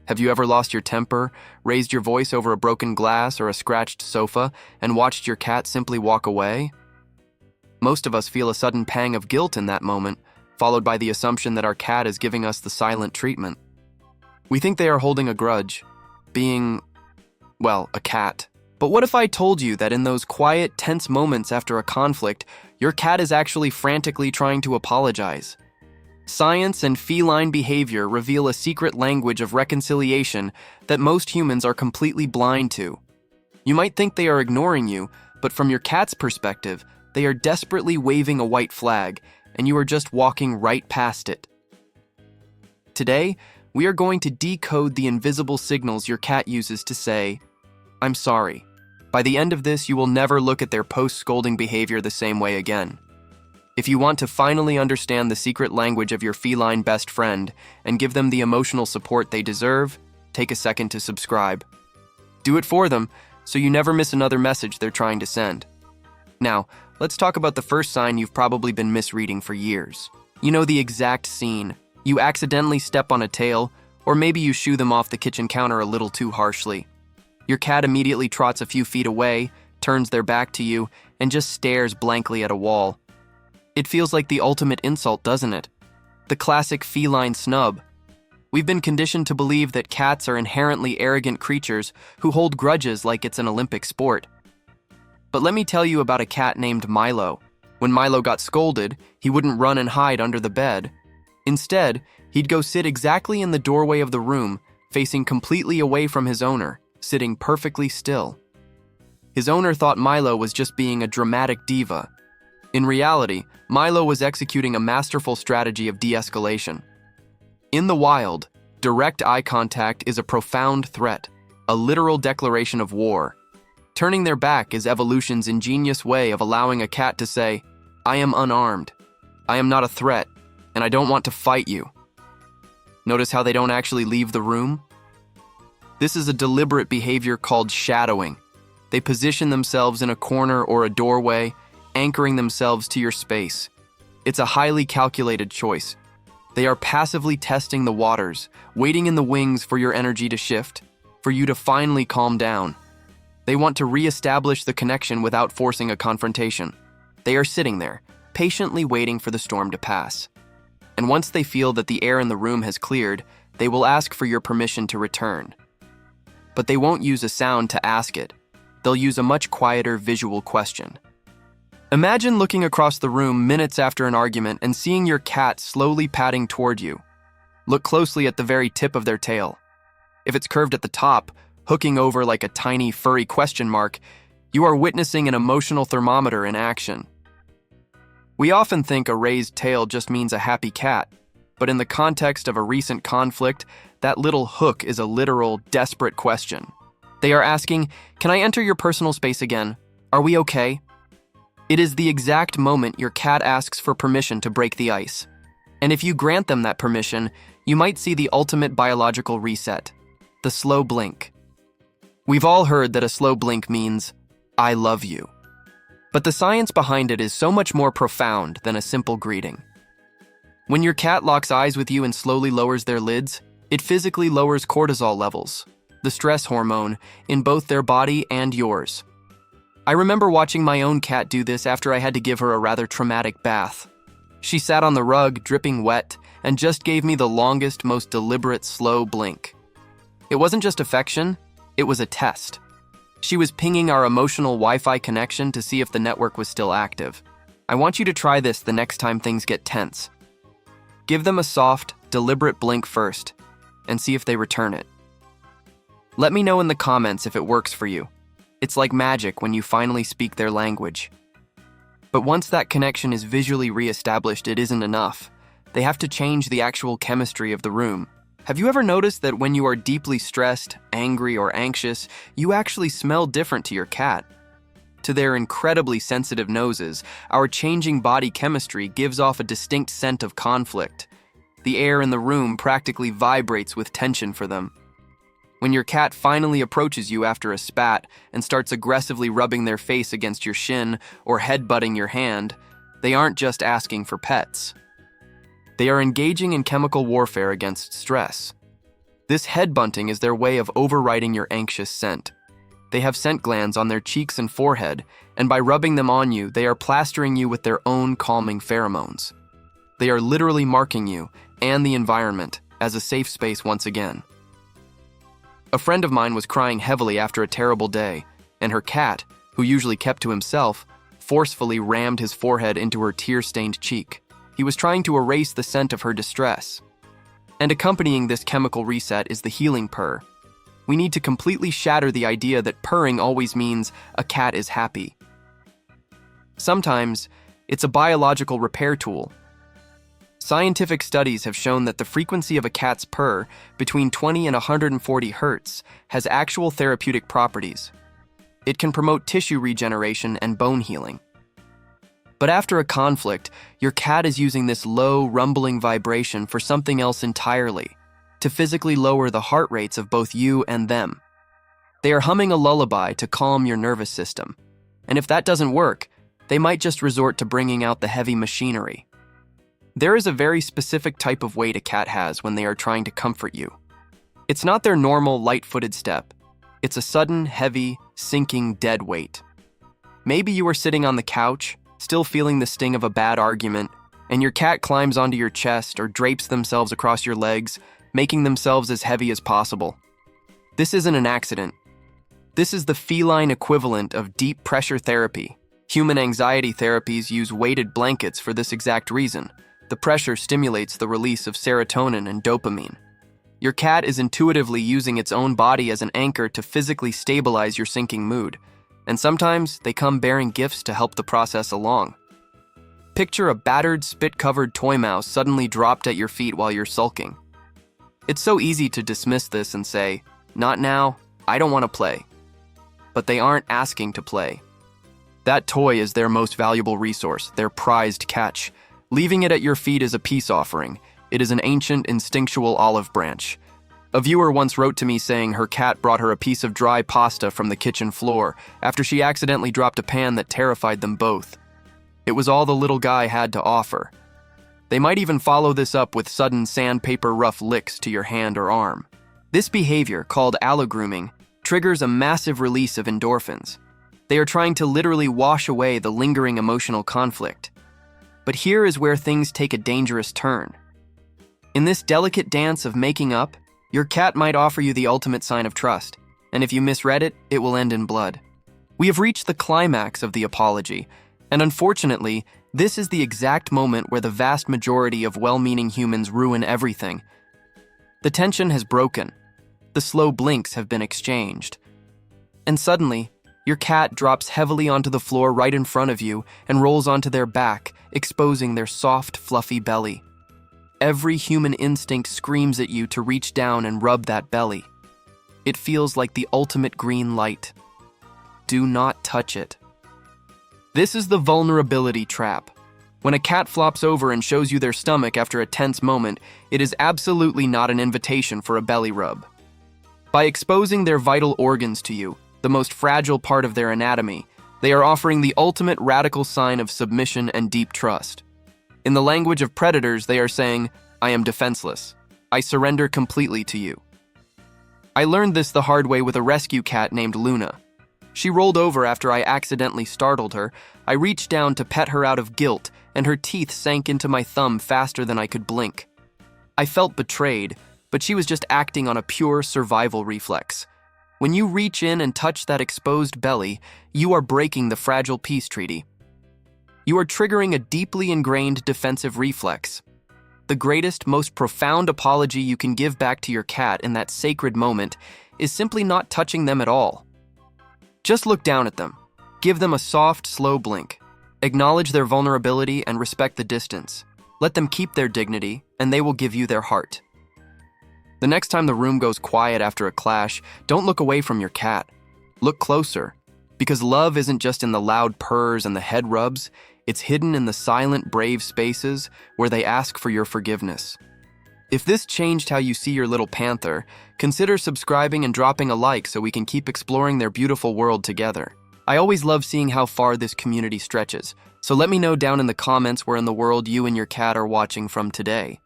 Have you ever lost your temper, raised your voice over a broken glass or a scratched sofa, and watched your cat simply walk away? Most of us feel a sudden pang of guilt in that moment, followed by the assumption that our cat is giving us the silent treatment. We think they are holding a grudge, being, well, a cat. But what if I told you that in those quiet, tense moments after a conflict, your cat is actually frantically trying to apologize? Science and feline behavior reveal a secret language of reconciliation that most humans are completely blind to. You might think they are ignoring you, but from your cat's perspective, they are desperately waving a white flag, and you are just walking right past it. Today, we are going to decode the invisible signals your cat uses to say, "I'm sorry." By the end of this, you will never look at their post-scolding behavior the same way again. If you want to finally understand the secret language of your feline best friend and give them the emotional support they deserve, take a second to subscribe. Do it for them, so you never miss another message they're trying to send. Now, let's talk about the first sign you've probably been misreading for years. You know the exact scene. You accidentally step on a tail, or maybe you shoo them off the kitchen counter a little too harshly. Your cat immediately trots a few feet away, turns their back to you, and just stares blankly at a wall. It feels like the ultimate insult, doesn't it? The classic feline snub. We've been conditioned to believe that cats are inherently arrogant creatures who hold grudges like it's an Olympic sport. But let me tell you about a cat named Milo. When Milo got scolded, he wouldn't run and hide under the bed. Instead, he'd go sit exactly in the doorway of the room, facing completely away from his owner, sitting perfectly still. His owner thought Milo was just being a dramatic diva. In reality, Milo was executing a masterful strategy of de-escalation. In the wild, direct eye contact is a profound threat, a literal declaration of war. Turning their back is evolution's ingenious way of allowing a cat to say, "I am unarmed. I am not a threat, and I don't want to fight you." Notice how they don't actually leave the room? This is a deliberate behavior called shadowing. They position themselves in a corner or a doorway, anchoring themselves to your space. It's a highly calculated choice. They are passively testing the waters, waiting in the wings for your energy to shift, for you to finally calm down. They want to re-establish the connection without forcing a confrontation. They are sitting there, patiently waiting for the storm to pass. And once they feel that the air in the room has cleared, they will ask for your permission to return. But they won't use a sound to ask it. They'll use a much quieter visual question. Imagine looking across the room minutes after an argument and seeing your cat slowly padding toward you. Look closely at the very tip of their tail. If it's curved at the top, hooking over like a tiny furry question mark, you are witnessing an emotional thermometer in action. We often think a raised tail just means a happy cat, but in the context of a recent conflict, that little hook is a literal, desperate question. They are asking, "Can I enter your personal space again? Are we okay?" It is the exact moment your cat asks for permission to break the ice. And if you grant them that permission, you might see the ultimate biological reset, the slow blink. We've all heard that a slow blink means, "I love you." But the science behind it is so much more profound than a simple greeting. When your cat locks eyes with you and slowly lowers their lids, it physically lowers cortisol levels, the stress hormone, in both their body and yours. I remember watching my own cat do this after I had to give her a rather traumatic bath. She sat on the rug, dripping wet, and just gave me the longest, most deliberate, slow blink. It wasn't just affection, it was a test. She was pinging our emotional Wi-Fi connection to see if the network was still active. I want you to try this the next time things get tense. Give them a soft, deliberate blink first, and see if they return it. Let me know in the comments if it works for you. It's like magic when you finally speak their language. But once that connection is visually re-established, it isn't enough. They have to change the actual chemistry of the room. Have you ever noticed that when you are deeply stressed, angry, or anxious, you actually smell different to your cat? To their incredibly sensitive noses, our changing body chemistry gives off a distinct scent of conflict. The air in the room practically vibrates with tension for them. When your cat finally approaches you after a spat and starts aggressively rubbing their face against your shin or headbutting your hand, they aren't just asking for pets. They are engaging in chemical warfare against stress. This head bunting is their way of overriding your anxious scent. They have scent glands on their cheeks and forehead, and by rubbing them on you, they are plastering you with their own calming pheromones. They are literally marking you and the environment as a safe space once again. A friend of mine was crying heavily after a terrible day, and her cat, who usually kept to himself, forcefully rammed his forehead into her tear-stained cheek. He was trying to erase the scent of her distress. And accompanying this chemical reset is the healing purr. We need to completely shatter the idea that purring always means a cat is happy. Sometimes, it's a biological repair tool. Scientific studies have shown that the frequency of a cat's purr between 20 and 140 Hz has actual therapeutic properties. It can promote tissue regeneration and bone healing. But after a conflict, your cat is using this low, rumbling vibration for something else entirely, to physically lower the heart rates of both you and them. They are humming a lullaby to calm your nervous system. And if that doesn't work, they might just resort to bringing out the heavy machinery. There is a very specific type of weight a cat has when they are trying to comfort you. It's not their normal, light-footed step. It's a sudden, heavy, sinking, dead weight. Maybe you are sitting on the couch, still feeling the sting of a bad argument, and your cat climbs onto your chest or drapes themselves across your legs, making themselves as heavy as possible. This isn't an accident. This is the feline equivalent of deep pressure therapy. Human anxiety therapies use weighted blankets for this exact reason. The pressure stimulates the release of serotonin and dopamine. Your cat is intuitively using its own body as an anchor to physically stabilize your sinking mood. And sometimes they come bearing gifts to help the process along. Picture a battered, spit-covered toy mouse suddenly dropped at your feet while you're sulking. It's so easy to dismiss this and say, "Not now, I don't want to play." But they aren't asking to play. That toy is their most valuable resource, their prized catch. Leaving it at your feet is a peace offering. It is an ancient, instinctual olive branch. A viewer once wrote to me saying her cat brought her a piece of dry pasta from the kitchen floor after she accidentally dropped a pan that terrified them both. It was all the little guy had to offer. They might even follow this up with sudden sandpaper rough licks to your hand or arm. This behavior, called allogrooming, triggers a massive release of endorphins. They are trying to literally wash away the lingering emotional conflict. But here is where things take a dangerous turn. In this delicate dance of making up, your cat might offer you the ultimate sign of trust, and if you misread it, it will end in blood. We have reached the climax of the apology, and unfortunately, this is the exact moment where the vast majority of well-meaning humans ruin everything. The tension has broken. The slow blinks have been exchanged. And suddenly, your cat drops heavily onto the floor right in front of you and rolls onto their back, exposing their soft, fluffy belly. Every human instinct screams at you to reach down and rub that belly. It feels like the ultimate green light. Do not touch it. This is the vulnerability trap. When a cat flops over and shows you their stomach after a tense moment, it is absolutely not an invitation for a belly rub. By exposing their vital organs to you, the most fragile part of their anatomy, they are offering the ultimate radical sign of submission and deep trust. In the language of predators, they are saying, "I am defenseless. I surrender completely to you." I learned this the hard way with a rescue cat named Luna. She rolled over after I accidentally startled her. I reached down to pet her out of guilt, and her teeth sank into my thumb faster than I could blink. I felt betrayed, but she was just acting on a pure survival reflex. When you reach in and touch that exposed belly, you are breaking the fragile peace treaty. You are triggering a deeply ingrained defensive reflex. The greatest, most profound apology you can give back to your cat in that sacred moment is simply not touching them at all. Just look down at them. Give them a soft, slow blink. Acknowledge their vulnerability and respect the distance. Let them keep their dignity, and they will give you their heart. The next time the room goes quiet after a clash, don't look away from your cat. Look closer, because love isn't just in the loud purrs and the head rubs. It's hidden in the silent, brave spaces where they ask for your forgiveness. If this changed how you see your little panther, consider subscribing and dropping a like so we can keep exploring their beautiful world together. I always love seeing how far this community stretches, so let me know down in the comments where in the world you and your cat are watching from today.